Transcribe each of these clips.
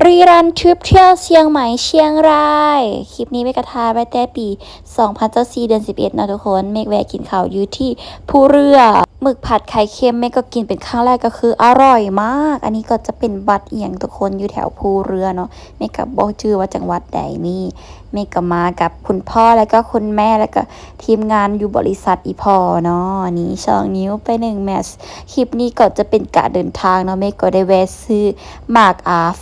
รีรันทริปเที่ยวเชียงใหม่เชียงรายคลิปนี้เมกะทายไปแต่ปี2024เดือน11นะทุกคนเมกแวะกินข้าวอยู่ที่ภูเรือหมึกผัดไข่เค็มเมกก็กินเป็นครั้งแรกก็คืออร่อยมากอันนี้ก็จะเป็นบัดเอียงทุกคนอยู่แถวภูเรือเนาะเมกก็บอกชื่อว่าจังหวัดใดนี่เมกก็มากับคุณพ่อแล้วก็คุณแม่แล้วก็ทีมงานอยู่บริษัทอีพอเนาะนี่2 นิ้วไป1แมสคลิปนี้ก็จะเป็นการเดินทางเนาะเมกก็ได้แวะซื้อหมาก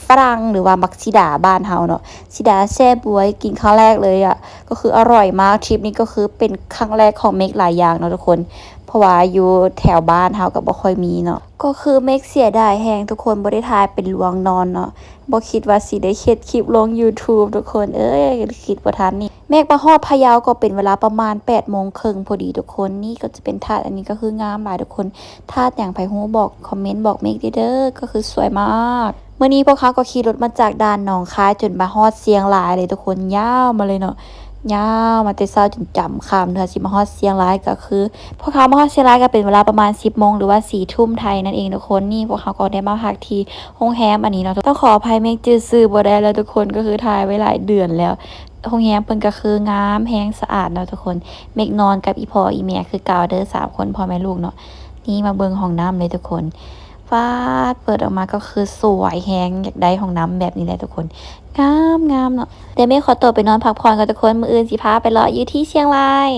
ฝรั่งหรือว่ามักซิดาบ้านเฮาเนาะซิดาแช่บ๊วยกินครั้งแรกเลยอ่ะก็คืออร่อยมากทริปนี้ก็คือเป็นครั้งแรกของเมกหลายอย่างเนาะทุกคนเพราะว่าอยู่แถวบ้านเฮาก็บ่ค่อยมีเนาะก็คือเมกเสียดายแฮงทุกคนบ่ได้ถ่ายเป็นลวงนอนเนาะบ่คิดว่าสิได้เฮ็ดคลิปลง YouTube ทุกคนคิดบ่ทันนี่เมกมาฮอดพะเยาก็เป็นเวลาประมาณ8:30พอดีทุกคนนี่ก็จะเป็นธาตุอันนี้ก็คืองามหลายทุกคนธาตุอย่างไผฮู้บอกคอมเมนต์บอกเมกเด้อก็คือสวยมากเมื่อนี้พวกเขาก็ขี่รถมาจากด่านหนองคายจนมาฮอดเชียงรายเลยทุกคนยาวมาเลยเนาะยาวมาแต่เช้าจนจำค่ำเธอสิมาฮอดเชียงรายก็คือพวกเขามาฮอดเชียงรายก็เป็นเวลาประมาณ10 โมงหรือว่า4 ทุ่มไทยนั่นเองทุกคนนี่พวกเขาก็ได้มาพักที่โรงแรมอันนี้เนาะต้องขออภัยเมกจื้อซื่อบ่ได้แล้วทุกคนก็คือถ่ายไว้หลายเดือนแล้วโรงแรมเพิ่นก็คืองามแฮงสะอาดเนาะทุกคนเมกนอนกับอีพ่ออีแม่คือเก่าเด้อ3 คนพ่อแม่ลูกเนาะนี่มาเบิ่งห้องน้ำเลยทุกคนฟาดเปิดออกมาก็คือสวยแฮงอยากได้ห้องน้ำแบบนี้แหละทุกคนงามเนาะแต่เมกขอตัวไปนอนพักผ่อนก่อนทุกคนมื้ออื่นสิพาไปเลาะอยู่ที่เชียงราย